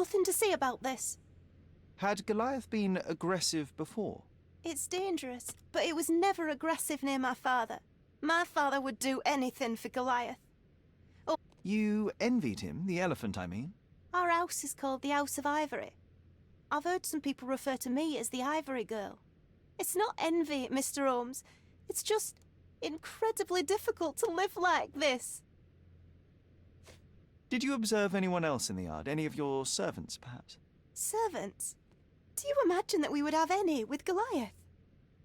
nothing to say about this. Had Goliath been aggressive before? It's dangerous, but it was never aggressive near my father. My father would do anything for Goliath. Oh, You envied him, the elephant, I mean. our house is called the House of Ivory. I've heard some people refer to me as the Ivory Girl. It's not envy, Mr. Holmes. It's just incredibly difficult to live like this. Did you observe anyone else in the yard? Any of your servants, perhaps? Servants? Do you imagine that we would have any with Goliath?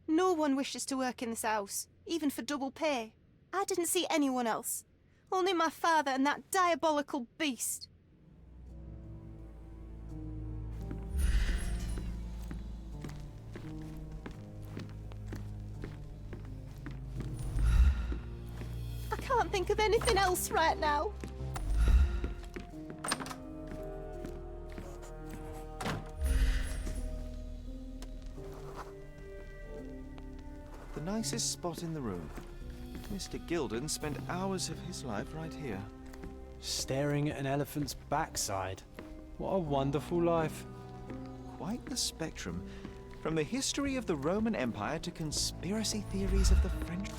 No one wishes to work in this house, even for double pay. I didn't see anyone else. Only my father and that diabolical beast. I can't think of anything else right now. The nicest spot in the room. Mr. Gilden spent hours of his life right here. Staring at an elephant's backside. What a wonderful life. Quite the spectrum. From the history of the Roman Empire to conspiracy theories of the French...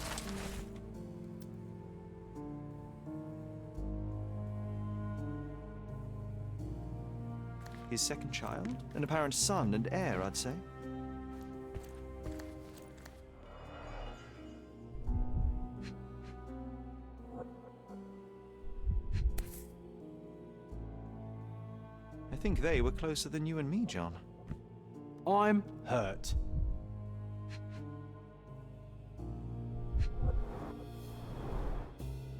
His second child? An apparent son and heir, I'd say. I think they were closer than you and me, John. I'm hurt.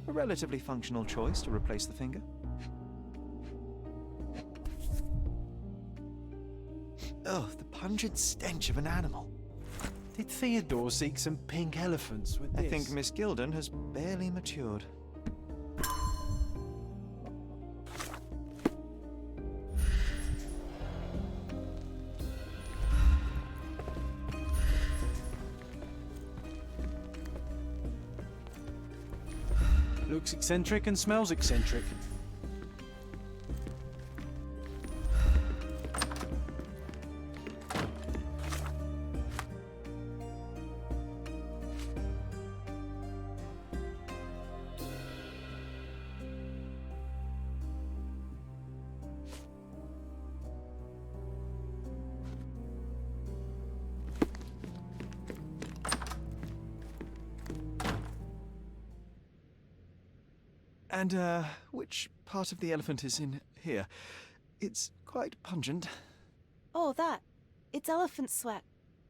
A relatively functional choice to replace the finger. Ugh, the pungent stench of an animal. Did Theodore seek some pink elephants with this? I think Miss Gilden has barely matured. Looks eccentric and smells eccentric. And, which part of the elephant is in here? It's quite pungent. Oh, that. It's elephant sweat.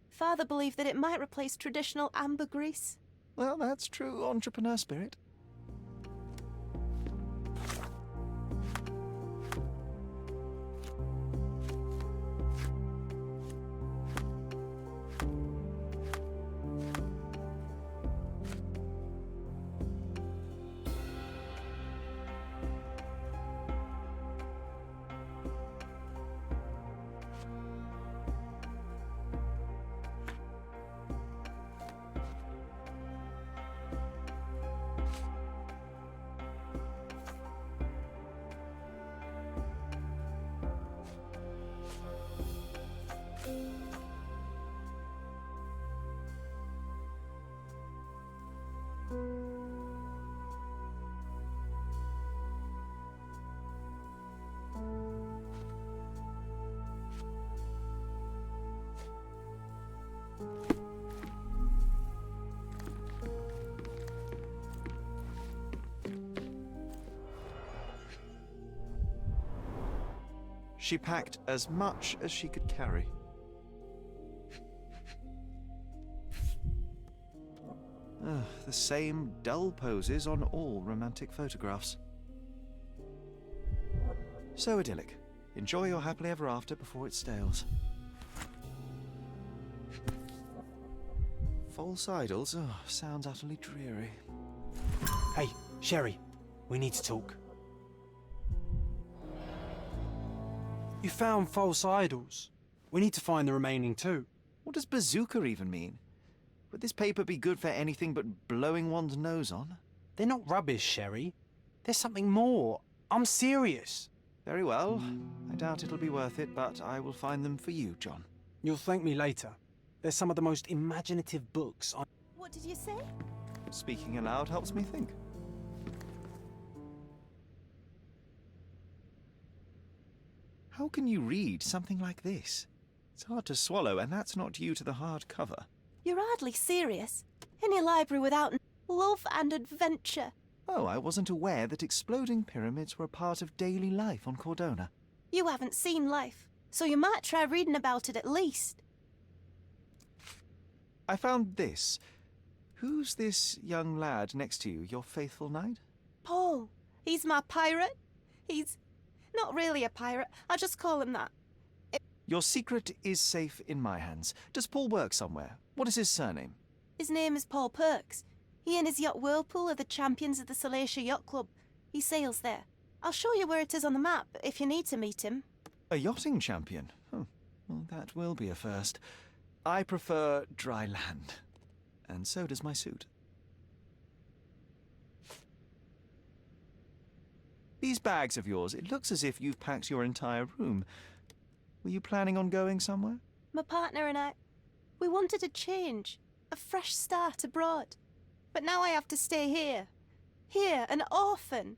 Father believed that it might replace traditional ambergris. Well, that's true entrepreneur spirit. She packed as much as she could carry. The same dull poses on all romantic photographs. So idyllic. Enjoy your happily ever after before it stales. False idols? Oh, sounds utterly dreary. Hey, Sherry, we need to talk. You found false idols. We need to find the remaining two. What does bazooka even mean? Would this paper be good for anything but blowing one's nose on? They're not rubbish, Sherry. There's something more. I'm serious. Very well. I doubt it'll be worth it, but I will find them for you, John. You'll thank me later. They're some of the most imaginative books I... What did you say? Speaking aloud helps me think. How can you read something like this? It's hard to swallow, and that's not due to the hard cover. You're hardly serious. Any library without love and adventure. Oh, I wasn't aware that exploding pyramids were a part of daily life on Cordona. You haven't seen life, so you might try reading about it at least. I found this. Who's this young lad next to you, your faithful knight? Paul. He's my pirate. He's not really a pirate. I just call him that. Your secret is safe in my hands. Does Paul work somewhere? What is his surname? His name is Paul Perks. He and his yacht Whirlpool are the champions of the Salacia Yacht Club. He sails there. I'll show you where it is on the map if you need to meet him. A yachting champion? Well, that will be a first. I prefer dry land. And so does my suit. These bags of yours, it looks as if you've packed your entire room. Were you planning on going somewhere? My partner and I, we wanted a change, a fresh start abroad. But now I have to stay here. Here, an orphan.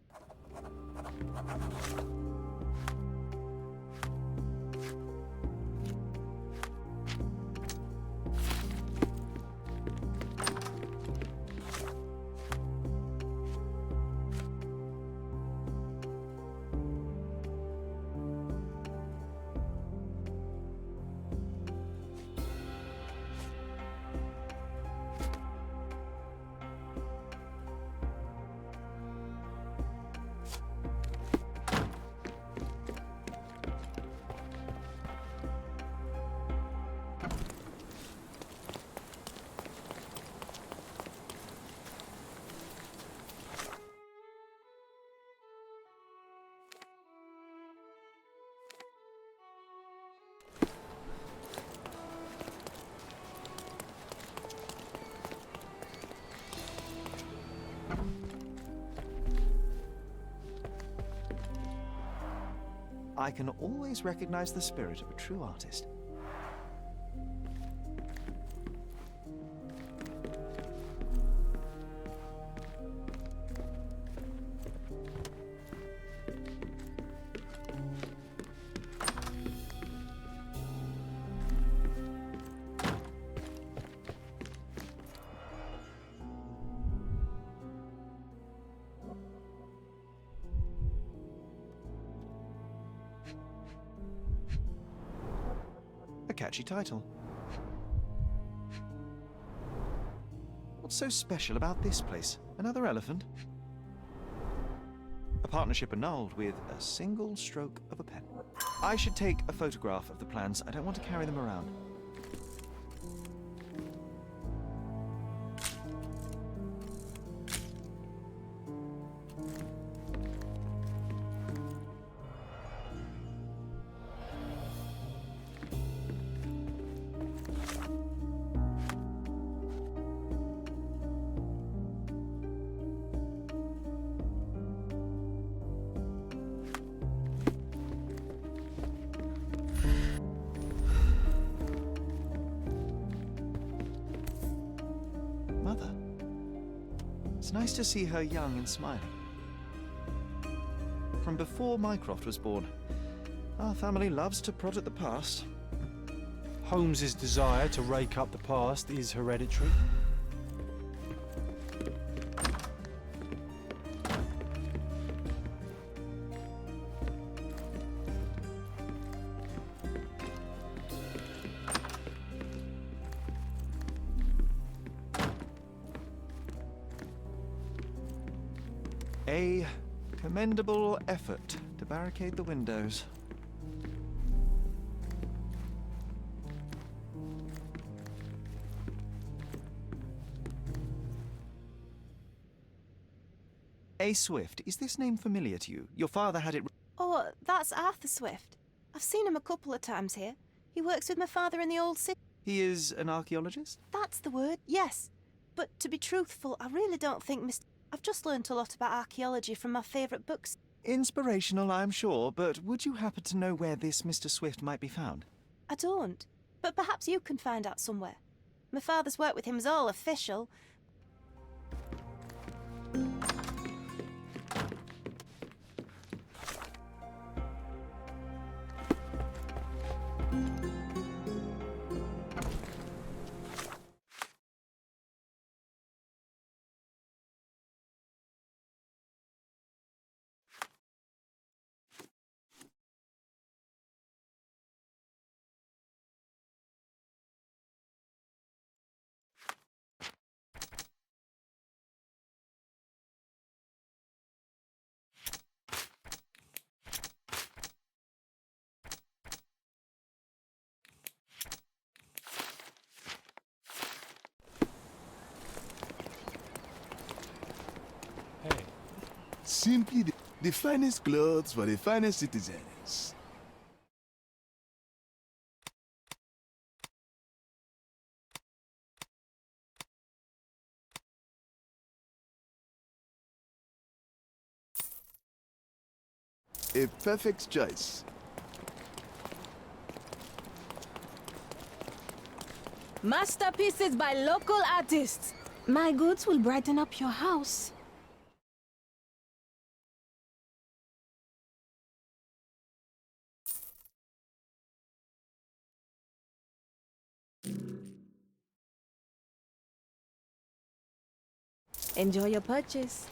I can always recognize the spirit of a true artist. A catchy title. What's so special about this place? Another elephant? A partnership annulled with a single stroke of a pen. I should take a photograph of the plans. I don't want to carry them around. Mother. It's nice to see her young and smiling. From before Mycroft was born, our family loves to prod at the past. Holmes's desire to rake up the past is hereditary. A commendable effort to barricade the windows. A. Swift, is this name familiar to you? Your father had it... Oh, that's Arthur Swift. I've seen him a couple of times here. He works with my father in the old city. He is an archaeologist? That's the word, yes. But to be truthful, I really don't think I've just learnt a lot about archaeology from my favourite books. Inspirational, I'm sure, but would you happen to know where this Mr. Swift might be found? I don't, but perhaps you can find out somewhere. My father's work with him is all official. Hey. Simply the finest clothes for the finest citizens. A perfect choice. Masterpieces by local artists. My goods will brighten up your house. Enjoy your purchase.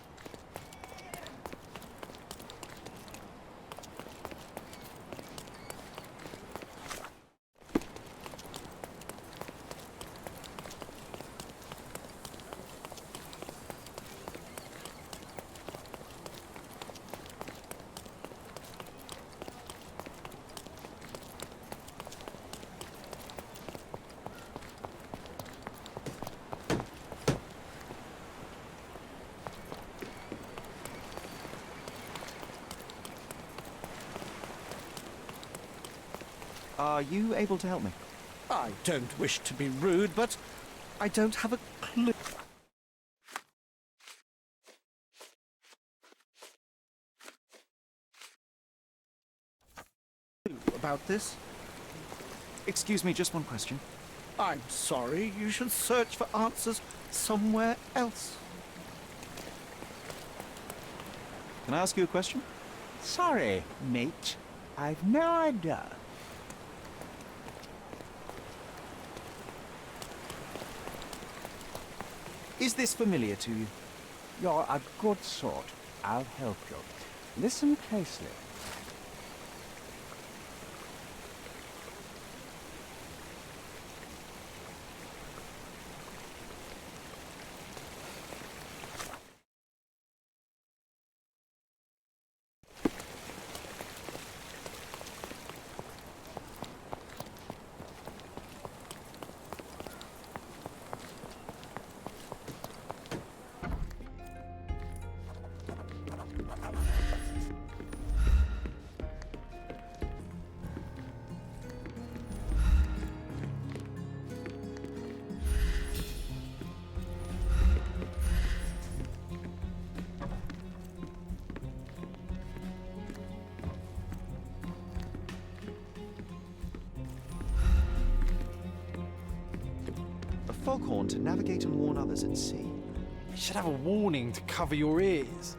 Are you able to help me? I don't wish to be rude, but I don't have a clue about this. Excuse me, just one question. I'm sorry, you should search for answers somewhere else. Can I ask you a question? Sorry, mate. I've no idea. Is this familiar to you? You're a good sort. I'll help you. Listen closely. A foghorn to navigate and warn others at sea. You should have a warning to cover your ears.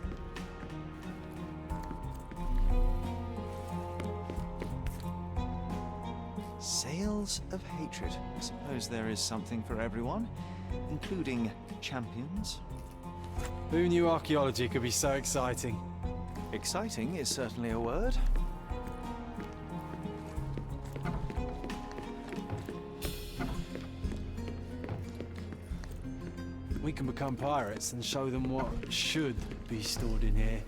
Sails of hatred. I suppose there is something for everyone, including champions. Who knew archaeology could be so exciting? Exciting is certainly a word. We can become pirates and show them what should be stored in here.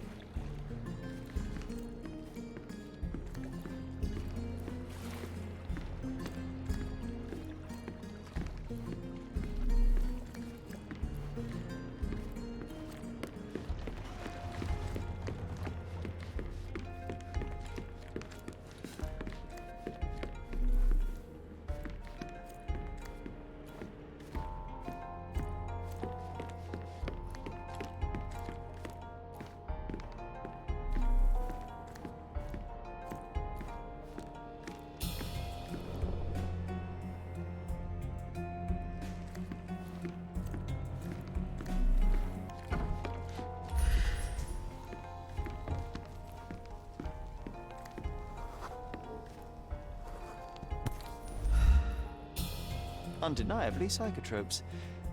Undeniably psychotropes.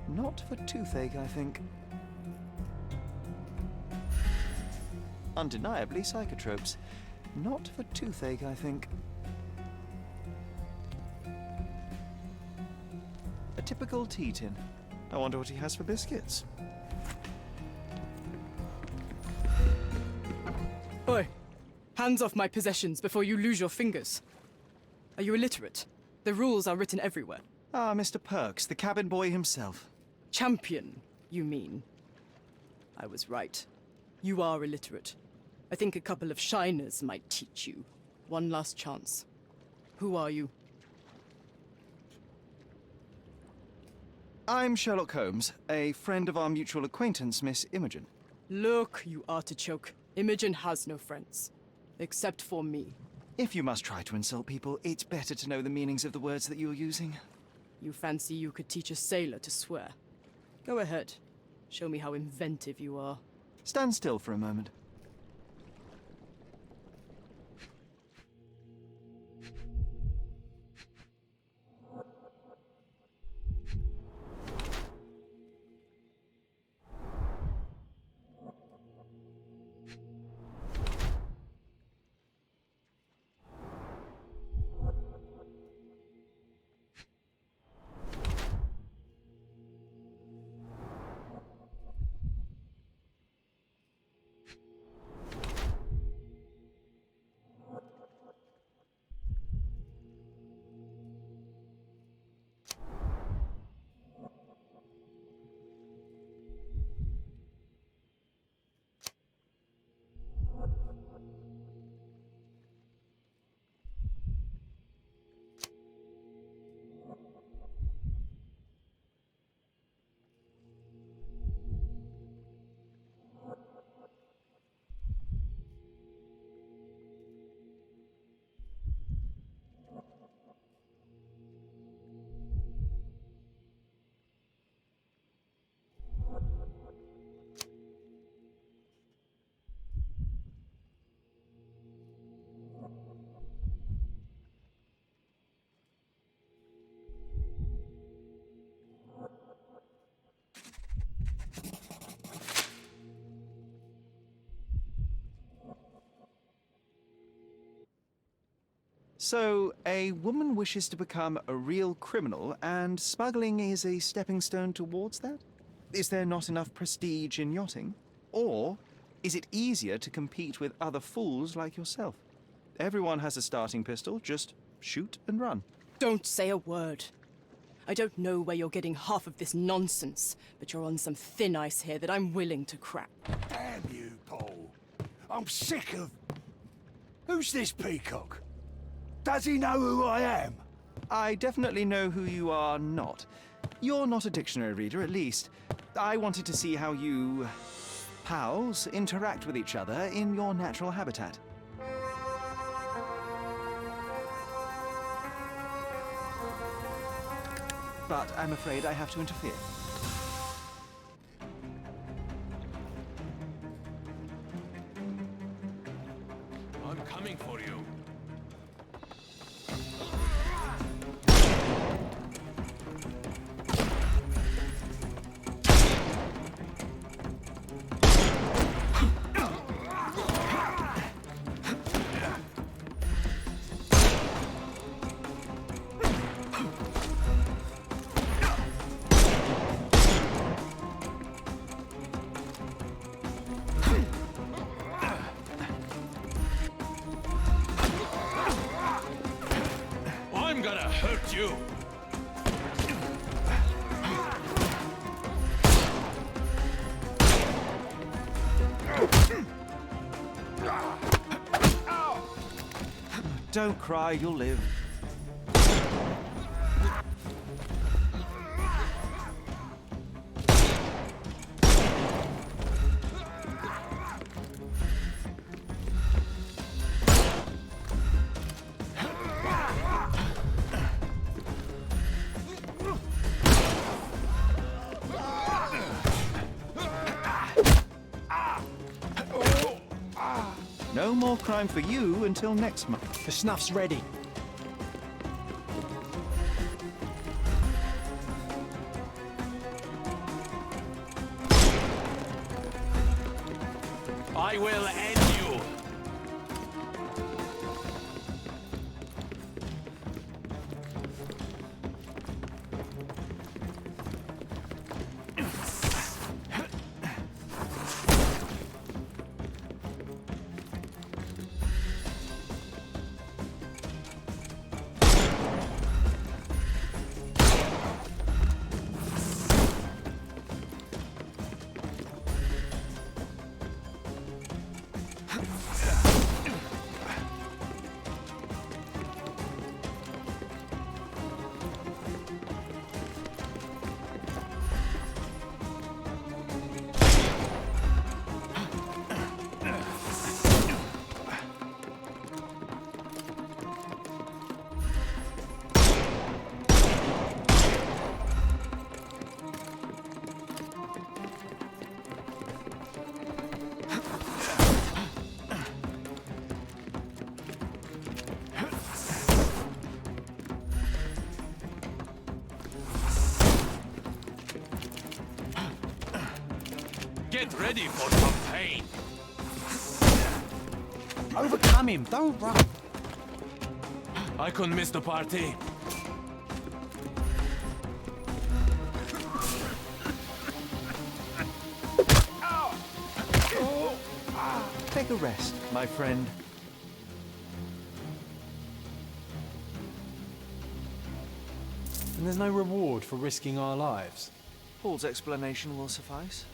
Not for toothache, I think. Undeniably psychotropes. Not for toothache, I think. A typical tea tin. I wonder what he has for biscuits. Oi! Hands off my possessions before you lose your fingers. Are you illiterate? The rules are written everywhere. Ah, Mr. Perks, the cabin boy himself. Champion, you mean? I was right. You are illiterate. I think a couple of shiners might teach you. One last chance. Who are you? I'm Sherlock Holmes, a friend of our mutual acquaintance, Miss Imogen. Look, you artichoke. Imogen has no friends. Except for me. If you must try to insult people, it's better to know the meanings of the words that you're using. You fancy you could teach a sailor to swear? Go ahead. Show me how inventive you are. Stand still for a moment. So, a woman wishes to become a real criminal, and smuggling is a stepping stone towards that? Is there not enough prestige in yachting? Or is it easier to compete with other fools like yourself? Everyone has a starting pistol, just shoot and run. Don't say a word. I don't know where you're getting half of this nonsense, but you're on some thin ice here that I'm willing to crack. Damn you, Paul. I'm sick of... Who's this peacock? Does he know who I am? I definitely know who you are not. You're not a dictionary reader, at least. I wanted to see how you... pals interact with each other in your natural habitat. But I'm afraid I have to interfere. I'm coming for you. I'm gonna hurt you. Don't cry, you'll live. No more crime for you until next month. The snuff's ready. I will end you. Get ready for some pain. Overcome him, don't run. I couldn't miss the party. Take a rest, my friend. And there's no reward for risking our lives. Paul's explanation will suffice.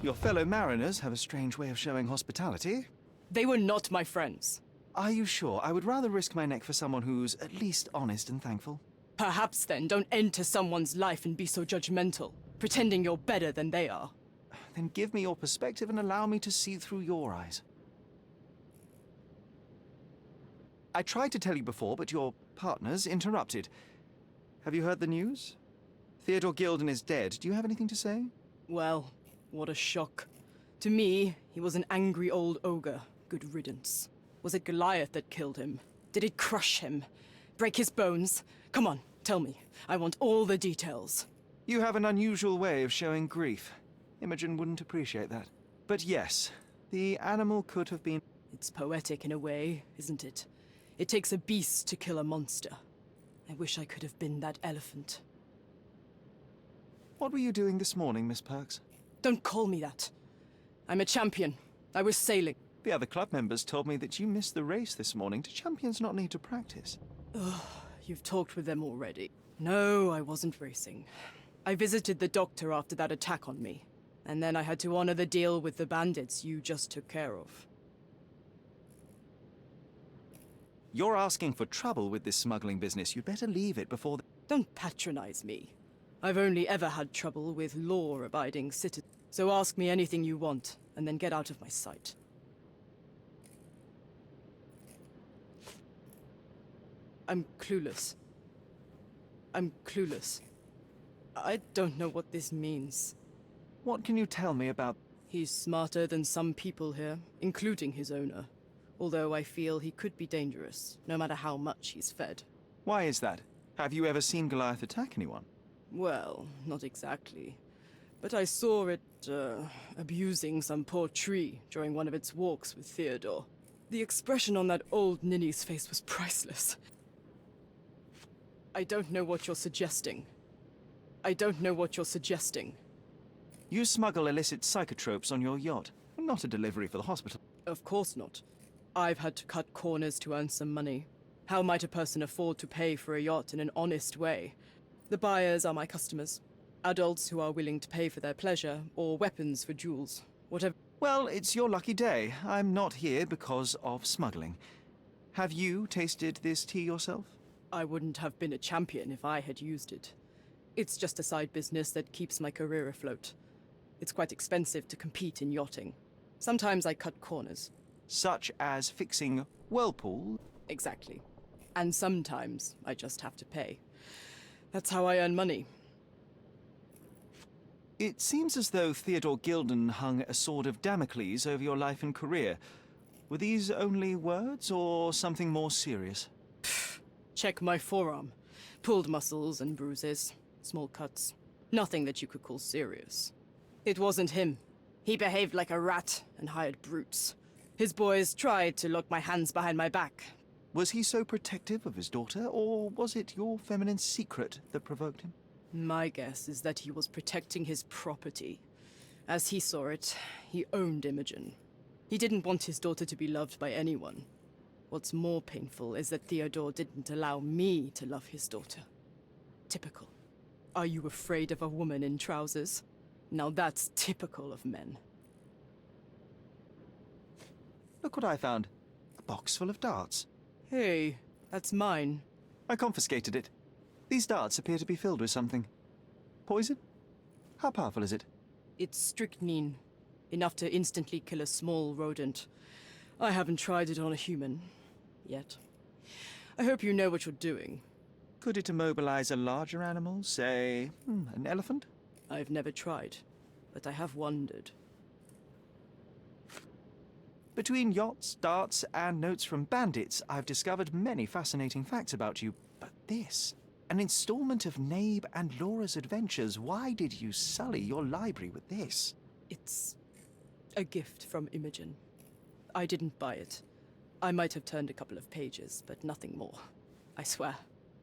Your fellow mariners have a strange way of showing hospitality. They were not my friends. Are you sure? I would rather risk my neck for someone who's at least honest and thankful. Perhaps then don't enter someone's life and be so judgmental, pretending you're better than they are. Then give me your perspective and allow me to see through your eyes. I tried to tell you before, but your partners interrupted. Have you heard the news? Theodore Gilden is dead. Do you have anything to say? Well, what a shock. To me, he was an angry old ogre. Good riddance. Was it Goliath that killed him? Did it crush him? Break his bones? Come on, tell me. I want all the details. You have an unusual way of showing grief. Imogen wouldn't appreciate that. But yes, the animal could have been... It's poetic in a way, isn't it? It takes a beast to kill a monster. I wish I could have been that elephant. What were you doing this morning, Miss Perks? Don't call me that. I'm a champion. I was sailing. The other club members told me that you missed the race this morning. Do champions not need to practice? You've talked with them already. No, I wasn't racing. I visited the doctor after that attack on me. And then I had to honor the deal with the bandits you just took care of. You're asking for trouble with this smuggling business. You'd better leave it before... Don't patronize me. I've only ever had trouble with law-abiding citizens. So ask me anything you want, and then get out of my sight. I'm clueless. I'm clueless. I don't know what this means. What can you tell me about... He's smarter than some people here, including his owner. Although I feel he could be dangerous, no matter how much he's fed. Why is that? Have you ever seen Goliath attack anyone? Well, not exactly. But I saw it, abusing some poor tree during one of its walks with Theodore. The expression on that old ninny's face was priceless. I don't know what you're suggesting. I don't know what you're suggesting. You smuggle illicit psychotropes on your yacht. Not a delivery for the hospital. Of course not. I've had to cut corners to earn some money. How might a person afford to pay for a yacht in an honest way? The buyers are my customers. Adults who are willing to pay for their pleasure, or weapons for jewels, whatever. Well, it's your lucky day. I'm not here because of smuggling. Have you tasted this tea yourself? I wouldn't have been a champion if I had used it. It's just a side business that keeps my career afloat. It's quite expensive to compete in yachting. Sometimes I cut corners. Such as fixing whirlpool? Exactly. And sometimes I just have to pay. That's how I earn money. It seems as though Theodore Gilden hung a sword of Damocles over your life and career. Were these only words or something more serious? Check my forearm. Pulled muscles and bruises. Small cuts. Nothing that you could call serious. It wasn't him. He behaved like a rat and hired brutes. His boys tried to lock my hands behind my back. Was he so protective of his daughter, or was it your feminine secret that provoked him? My guess is that he was protecting his property. As he saw it, he owned Imogen. He didn't want his daughter to be loved by anyone. What's more painful is that Theodore didn't allow me to love his daughter. Typical. Are you afraid of a woman in trousers? Now that's typical of men. Look what I found. A box full of darts. Hey, that's mine. I confiscated it. These darts appear to be filled with something. Poison? How powerful is it? It's strychnine. Enough to instantly kill a small rodent. I haven't tried it on a human. Yet. I hope you know what you're doing. Could it immobilize a larger animal, say, an elephant? I've never tried, but I have wondered. Between yachts, darts, and notes from bandits, I've discovered many fascinating facts about you. But this, an installment of Nabe and Laura's adventures. Why did you sully your library with this? It's a gift from Imogen. I didn't buy it. I might have turned a couple of pages, but nothing more. I swear.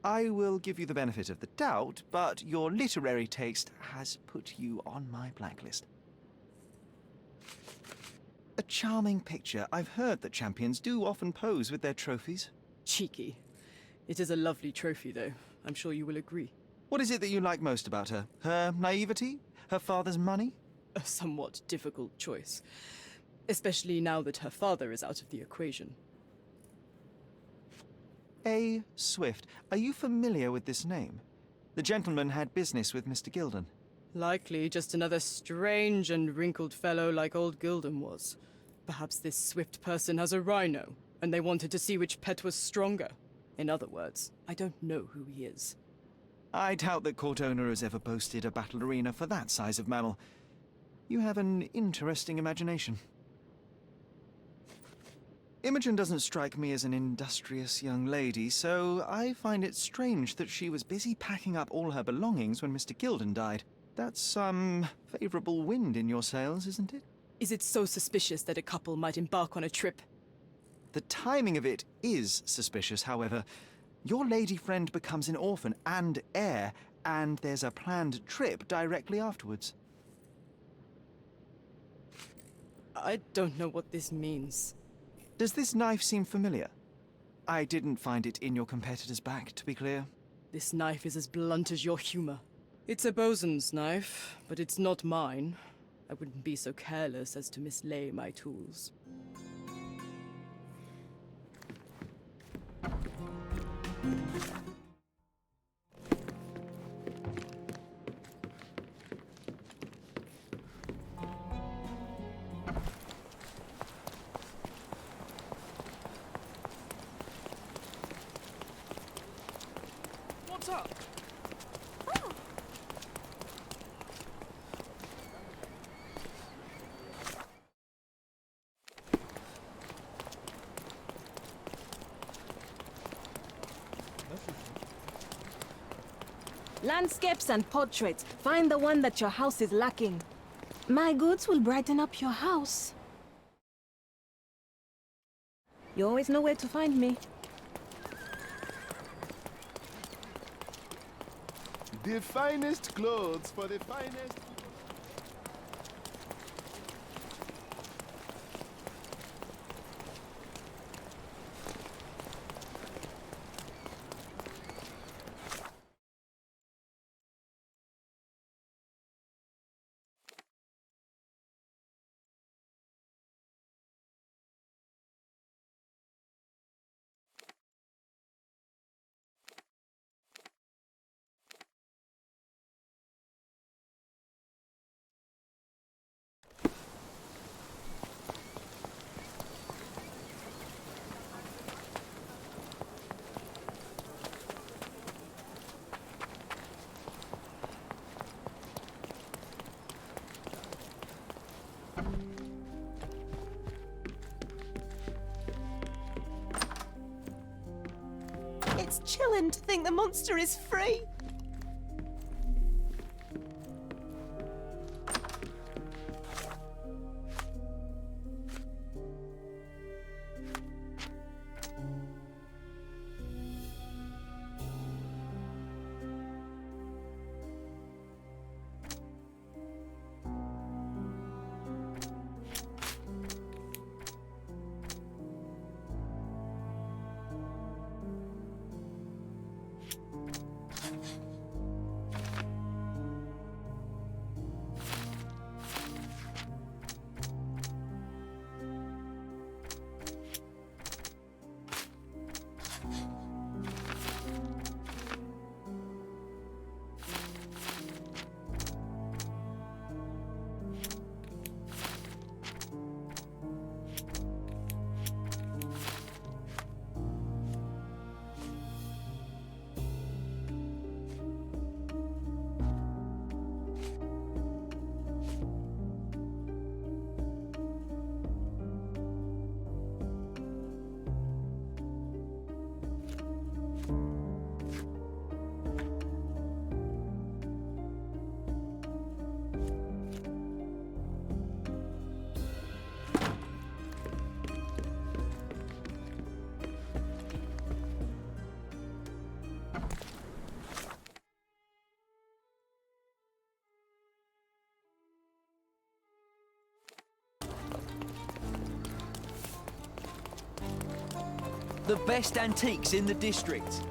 I will give you the benefit of the doubt, but your literary taste has put you on my blacklist. A charming picture. I've heard that champions do often pose with their trophies. Cheeky. It is a lovely trophy, though. I'm sure you will agree. What is it that you like most about her? Her naivety? Her father's money? A somewhat difficult choice. Especially now that her father is out of the equation. A. Swift. Are you familiar with this name? The gentleman had business with Mr. Gilden. Likely just another strange and wrinkled fellow like old Gilden was. Perhaps this Swift person has a rhino, and they wanted to see which pet was stronger. In other words, I don't know who he is. I doubt that court owner has ever boasted a battle arena for that size of mammal. You have an interesting imagination. Imogen doesn't strike me as an industrious young lady, so I find it strange that she was busy packing up all her belongings when Mr. Gilden died. That's some favorable wind in your sails, isn't it? Is it so suspicious that a couple might embark on a trip? The timing of it is suspicious, however. Your lady friend becomes an orphan and heir, and there's a planned trip directly afterwards. I don't know what this means. Does this knife seem familiar? I didn't find it in your competitor's back, to be clear. This knife is as blunt as your humor. It's a bosun's knife, but it's not mine. I wouldn't be so careless as to mislay my tools. What's up? Landscapes and portraits. Find the one that your house is lacking. My goods will brighten up your house. You always know where to find me. The finest clothes for the finest... It's chilling to think the monster is free. The best antiques in the district.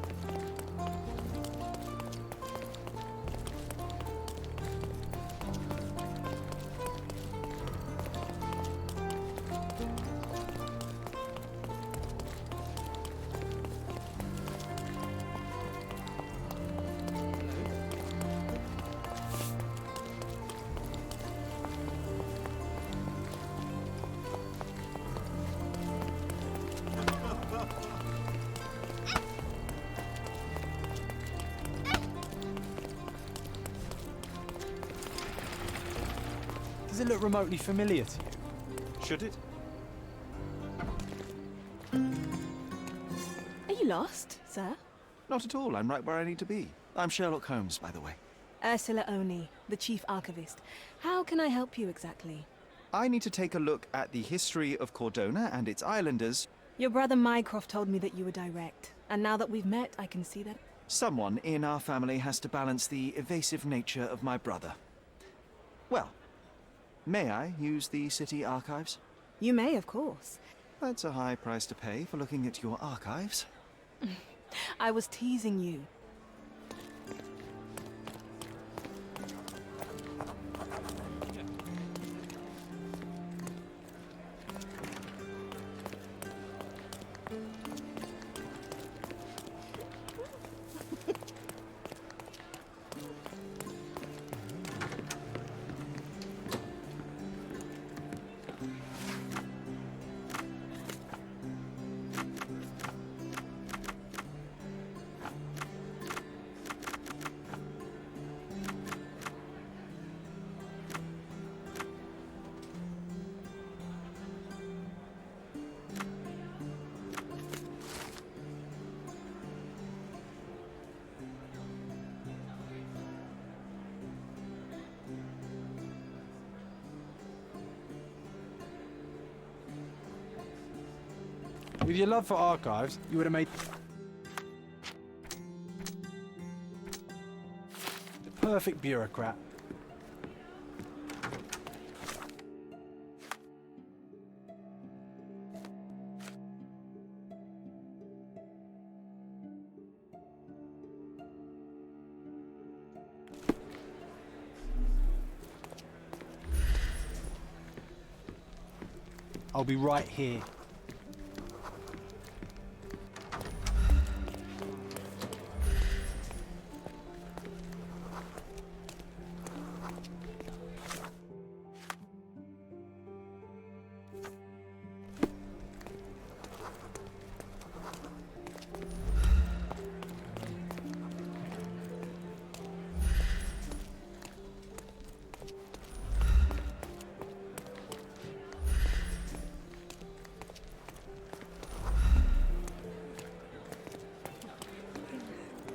Does it look remotely familiar to you? Should it? Are you lost, sir? Not at all. I'm right where I need to be. I'm Sherlock Holmes, by the way. Ursula Oni, the chief archivist. How can I help you exactly? I need to take a look at the history of Cordona and its islanders. Your brother Mycroft told me that you were direct, and now that we've met, I can see that. Someone in our family has to balance the evasive nature of my brother. Well, may I use the city archives? You may, of course. That's a high price to pay for looking at your archives. I was teasing you. With your love for archives, you would have made... perfect bureaucrat. I'll be right here.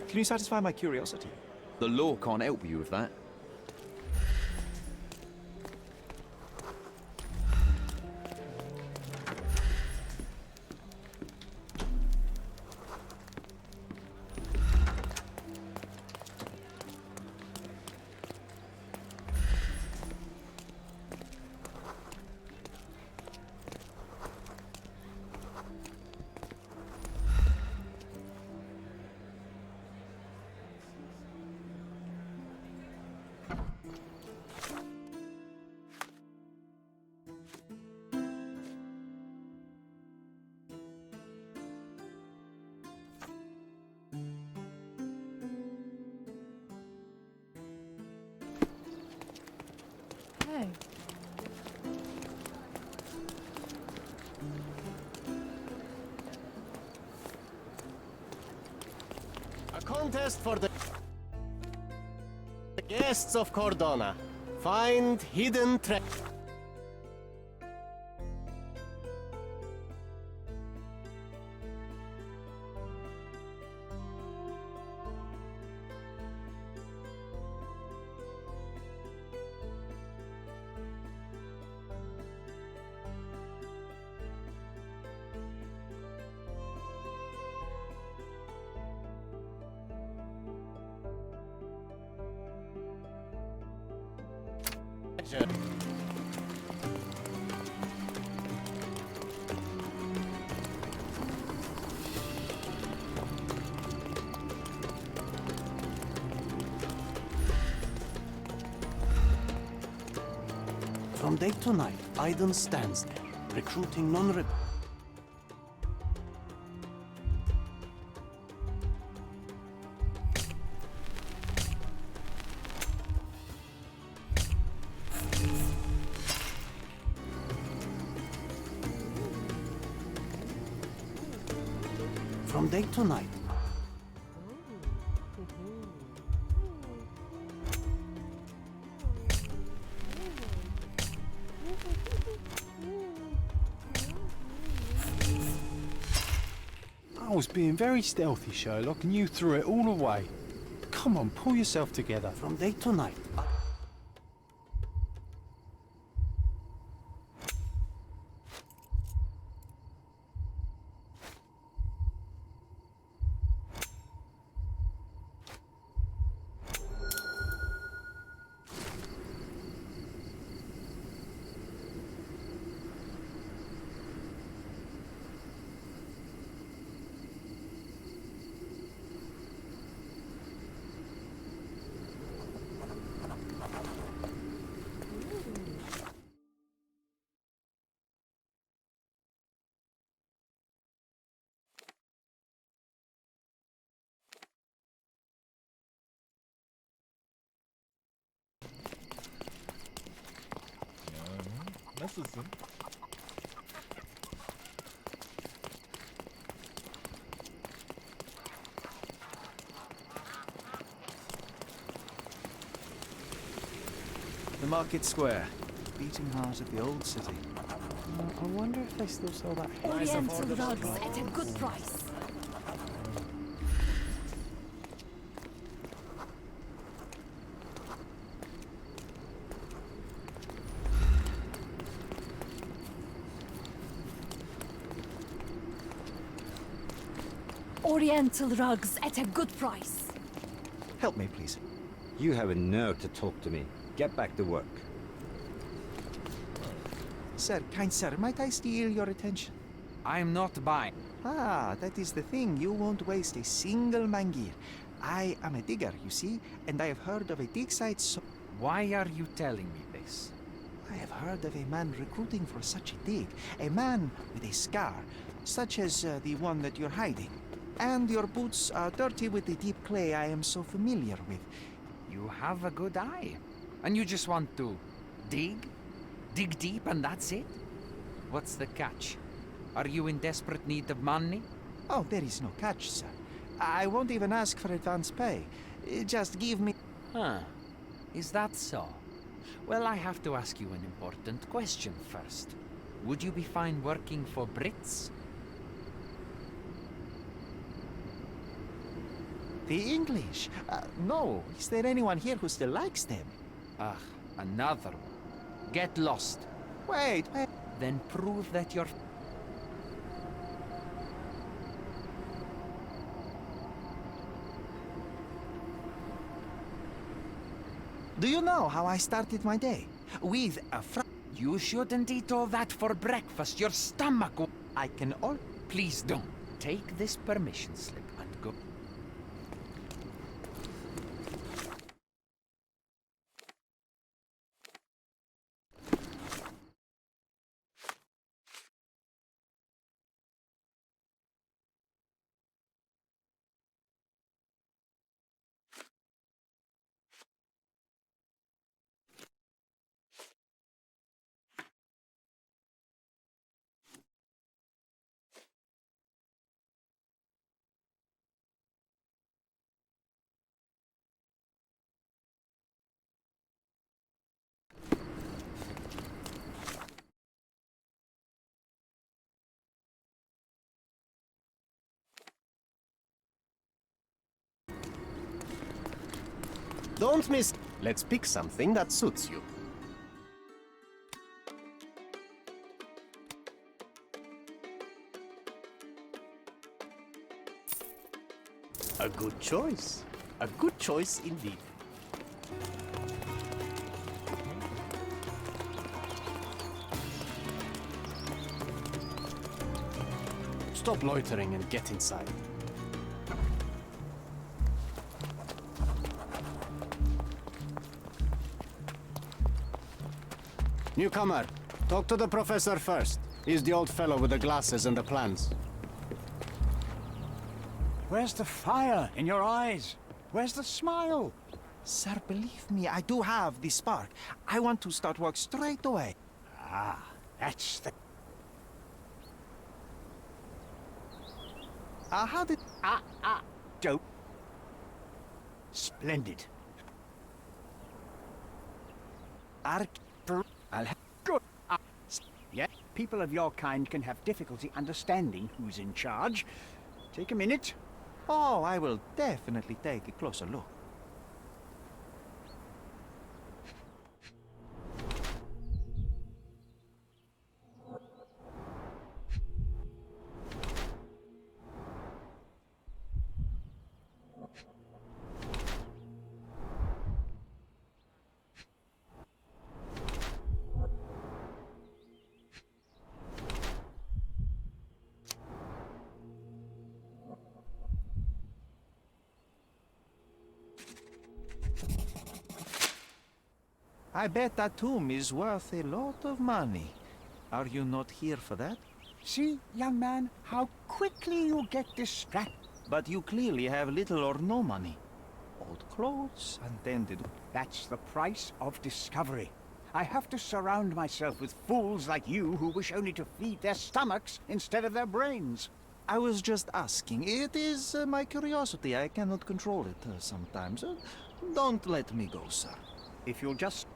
Can you satisfy my curiosity? The law can't help you with that. Hey. A contest for the guests of Cordona. Find hidden treasure. From day to night, Aiden stands there, recruiting non-rebels. From day to night. I was being very stealthy, Sherlock, and you threw it all away. Come on, pull yourself together. From day to night. Nasılsın? The market square, beating heart of the old city. I wonder if they still sell that. Oriental rugs at a good price. Oriental rugs at a good price. Help me, please. You have a nerve to talk to me. Get back to work. Sir, kind sir, might I steal your attention? I'm not buying. Ah, that is the thing. You won't waste a single mangear. I am a digger, you see, and I have heard of a dig site so... Why are you telling me this? I have heard of a man recruiting for such a dig. A man with a scar, such as the one that you're hiding. And your boots are dirty with the deep clay I am so familiar with. You have a good eye. And you just want to dig? Dig deep and that's it? What's the catch? Are you in desperate need of money? Oh, there is no catch, sir. I won't even ask for advance pay. Just give me... Huh. Is that so? Well, I have to ask you an important question first. Would you be fine working for Brits? The English? No. Is there anyone here who still likes them? Ah, another one. Get lost. Wait. Then prove that you're... Do you know how I started my day? With a You shouldn't eat all that for breakfast. Your stomach... I can all... Please don't. Take this permission slip and go. Don't miss. Let's pick something that suits you. A good choice. A good choice indeed. Stop loitering and get inside. Newcomer, talk to the professor first. He's the old fellow with the glasses and the plans. Where's the fire in your eyes? Where's the smile? Sir, believe me, I do have the spark. I want to start work straight away. Ah, that's the... How did... Dope. Splendid. Good. Yeah, people of your kind can have difficulty understanding who's in charge. Take a minute. Oh, I will definitely take a closer look. I bet that tomb is worth a lot of money. Are you not here for that? See, young man, how quickly you get distracted. But you clearly have little or no money. Old clothes, untended... That's the price of discovery. I have to surround myself with fools like you who wish only to feed their stomachs instead of their brains. I was just asking. It is my curiosity. I cannot control it sometimes. Don't let me go, sir. If you'll just...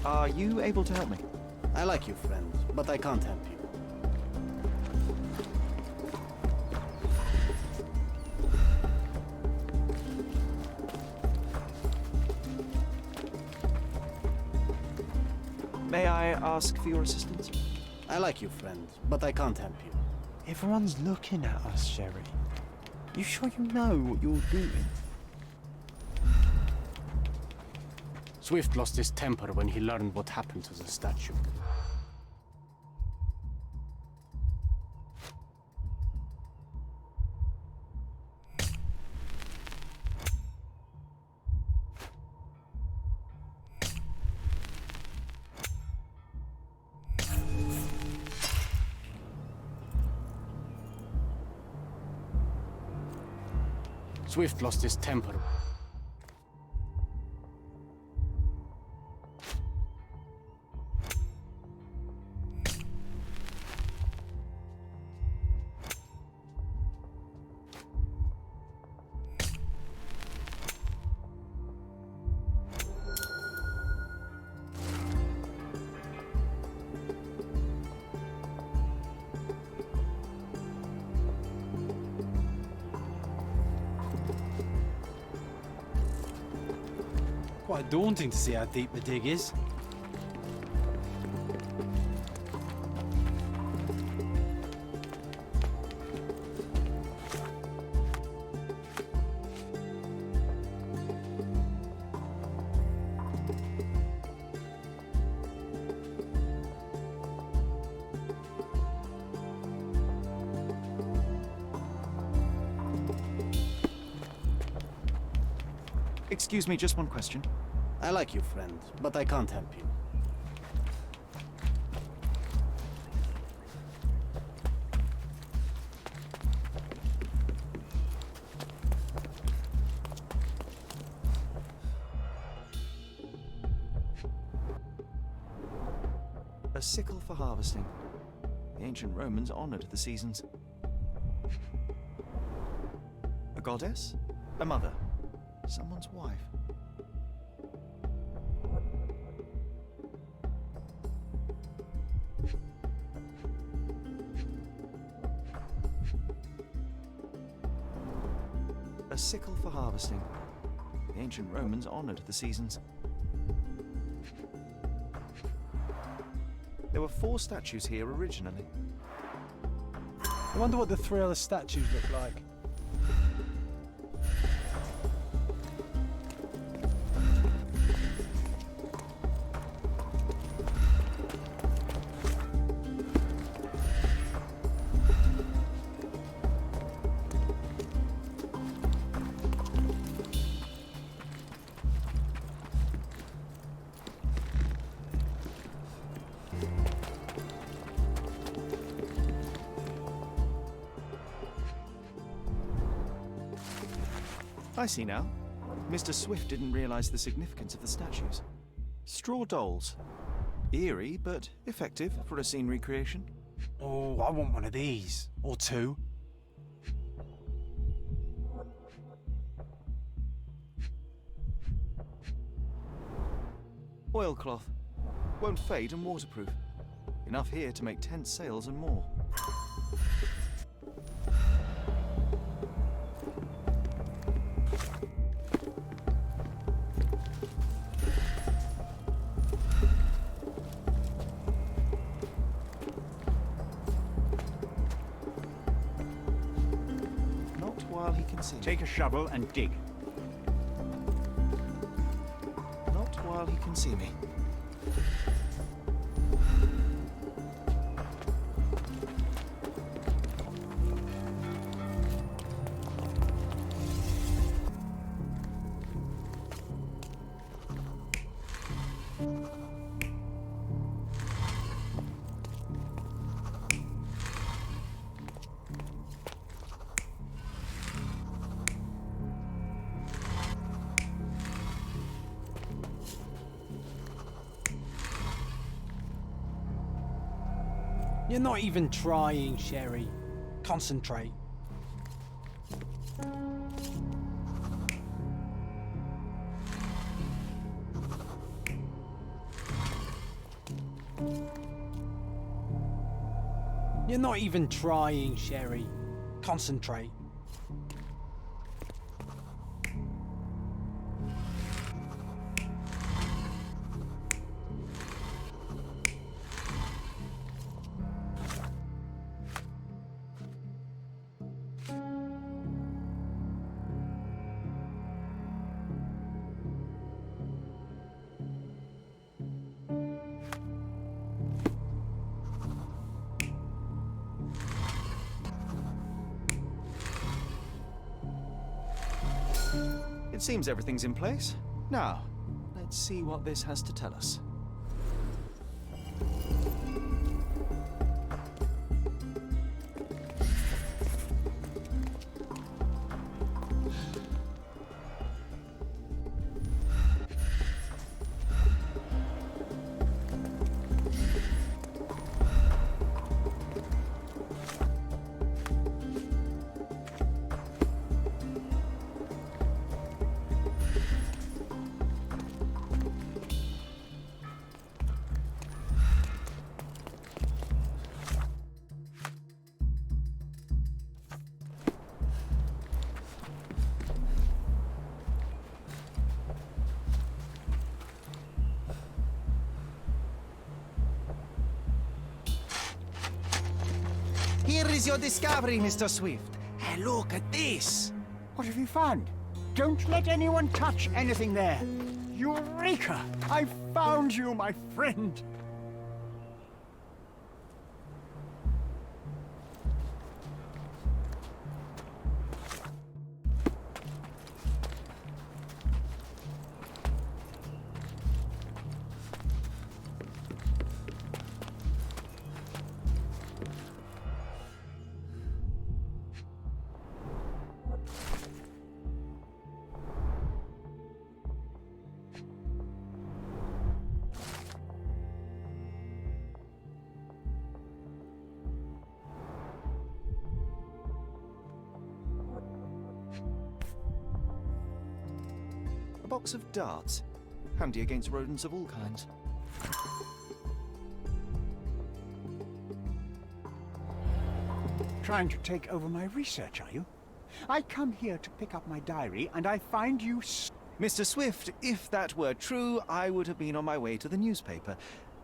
Are you able to help me? I like you, friend, but I can't help you. May I ask for your assistance? I like you, friend, but I can't help you. Everyone's looking at us, Sherry. You sure you know what you're doing? Swift lost his temper when he learned what happened to the statue. Swift lost his temper. Quite daunting to see how deep the dig is. Excuse me, just one question. I like you, friend, but I can't help you. A sickle for harvesting. The ancient Romans honored the seasons. A goddess? A mother? Someone's wife? A sickle for harvesting. The ancient Romans honored the seasons. There were 4 statues here originally. I wonder what the 3 other statues look like. I see now. Mr. Swift didn't realize the significance of the statues. Straw dolls. Eerie, but effective for a scene recreation. Oh, I want one of these. Or 2. Oilcloth. Won't fade and waterproof. Enough here to make 10 sails and more. Take a shovel and dig. Not while he can see me. You're not even trying, Sherry. Concentrate. You're not even trying, Sherry. Concentrate. It seems everything's in place. Now, let's see what this has to tell us. Here is your discovery, Mr. Swift. Hey, look at this. What have you found? Don't let anyone touch anything there. Eureka! I found you, my friend. A box of darts. Handy against rodents of all kinds. Trying to take over my research, are you? I come here to pick up my diary, and I find you Mr. Swift, if that were true, I would have been on my way to the newspaper.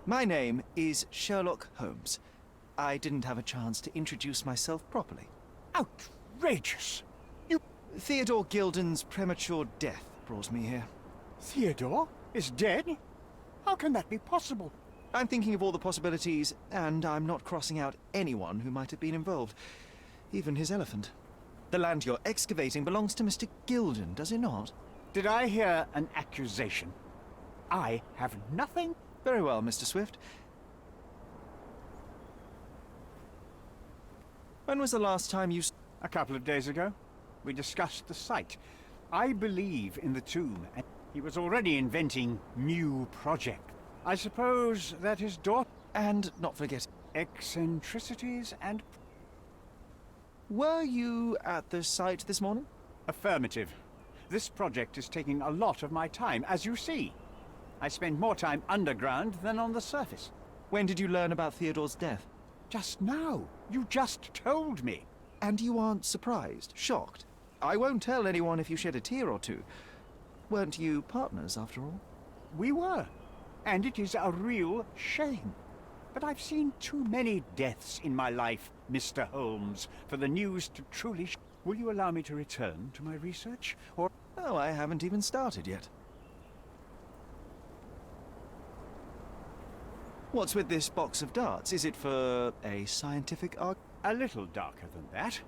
My name is Sherlock Holmes. I didn't have a chance to introduce myself properly. Outrageous! Theodore Gilden's premature death brought me here. Theodore is dead? How can that be possible? I'm thinking of all the possibilities, and I'm not crossing out anyone who might have been involved. Even his elephant. The land you're excavating belongs to Mr. Gilden, does it not? Did I hear an accusation? I have nothing. Very well, Mr. Swift. When was the last time you... A couple of days ago. We discussed the site. I believe in the tomb, and he was already inventing new projects. I suppose that his daughter... And not forget... Eccentricities and... Were you at the site this morning? Affirmative. This project is taking a lot of my time, as you see. I spend more time underground than on the surface. When did you learn about Theodore's death? Just now. You just told me. And you aren't surprised, shocked? I won't tell anyone if you shed a tear or two. Weren't you partners, after all? We were. And it is a real shame. But I've seen too many deaths in my life, Mr. Holmes, for the news to truly... Will you allow me to return to my research, or... Oh, I haven't even started yet. What's with this box of darts? Is it for a scientific arc? A little darker than that.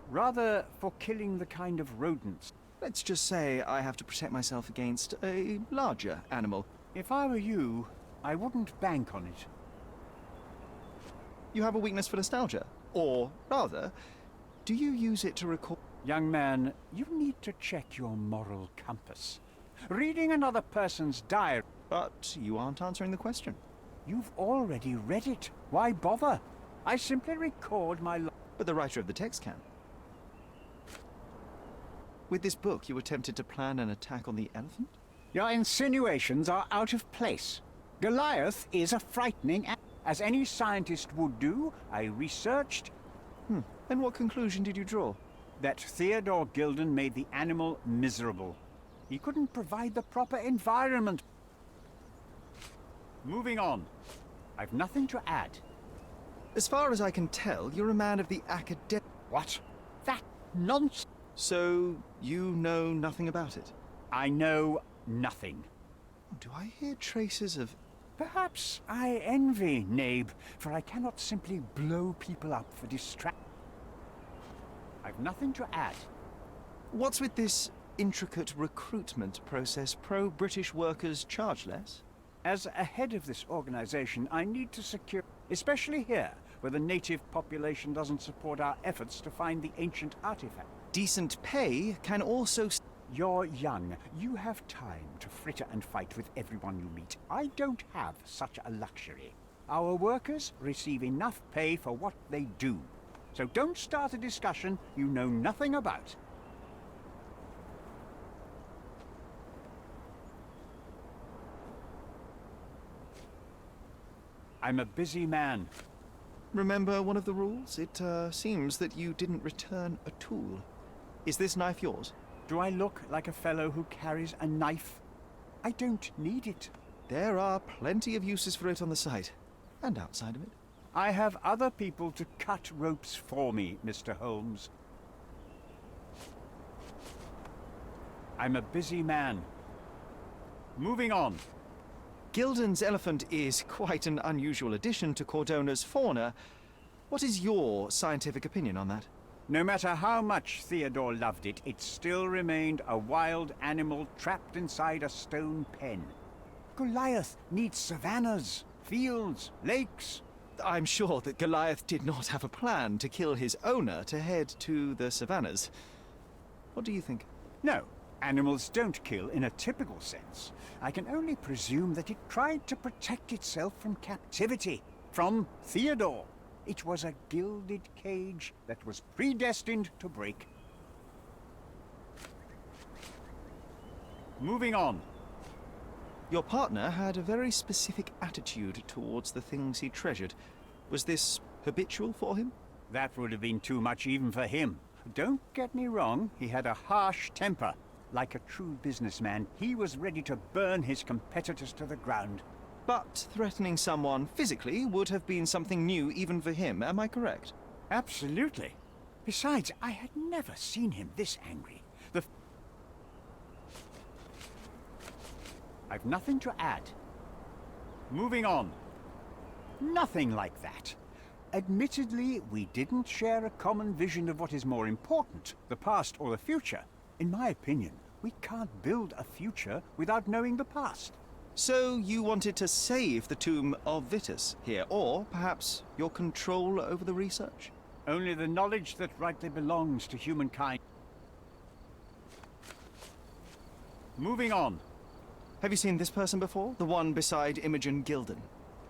Rather for killing the kind of rodents. Let's just say I have to protect myself against a larger animal. If I were you, I wouldn't bank on it. You have a weakness for nostalgia? Or, rather, do you use it to recall... Young man, you need to check your moral compass. Reading another person's diary... But you aren't answering the question. You've already read it. Why bother? I simply record my... But the writer of the text can. With this book, you attempted to plan an attack on the elephant? Your insinuations are out of place. Goliath is a frightening... As any scientist would do, I researched And what conclusion did you draw? that Theodore Gilden made the animal miserable. He couldn't provide the proper environment. Moving on. I've nothing to add. As far as I can tell, you're a man of the academic... What? That nonsense. So, you know nothing about it? I know nothing. Do I hear traces of... Perhaps I envy Nabe, for I cannot simply blow people up for distract. I've nothing to add. What's with this intricate recruitment process? Pro-British workers charge less? As a head of this organization, I need to secure, especially here, where the native population doesn't support our efforts to find the ancient artifact. Decent pay can also... You're young. You have time to fritter and fight with everyone you meet. I don't have such a luxury. Our workers receive enough pay for what they do. So don't start a discussion you know nothing about. I'm a busy man. Remember one of the rules? It seems that you didn't return a tool. Is this knife yours? Do I look like a fellow who carries a knife? I don't need it. There are plenty of uses for it on the site, and outside of it. I have other people to cut ropes for me, Mr. Holmes. I'm a busy man. Moving on. Gilden's elephant is quite an unusual addition to Cordona's fauna. What is your scientific opinion on that? No matter how much Theodore loved it, it still remained a wild animal trapped inside a stone pen. Goliath needs savannas, fields, lakes. I'm sure that Goliath did not have a plan to kill his owner to head to the savannas. What do you think? No, animals don't kill in a typical sense. I can only presume that it tried to protect itself from captivity, from Theodore. It was a gilded cage that was predestined to break. Moving on. Your partner had a very specific attitude towards the things he treasured. Was this habitual for him? That would have been too much even for him. Don't get me wrong, he had a harsh temper. Like a true businessman, he was ready to burn his competitors to the ground. But threatening someone physically would have been something new even for him, am I correct? Absolutely. Besides, I had never seen him this angry. I've nothing to add. Moving on. Nothing like that. Admittedly, we didn't share a common vision of what is more important, the past or the future. In my opinion, we can't build a future without knowing the past. So you wanted to save the tomb of Vitus here, or perhaps your control over the research? Only the knowledge that rightly belongs to humankind. Moving on. Have you seen this person before? The one beside Imogen Gilden?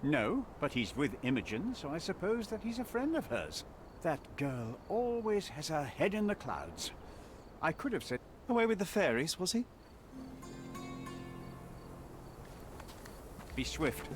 No, but he's with Imogen, so I suppose that he's a friend of hers. That girl always has her head in the clouds. I could have said... Away with the fairies, was he? Be swift.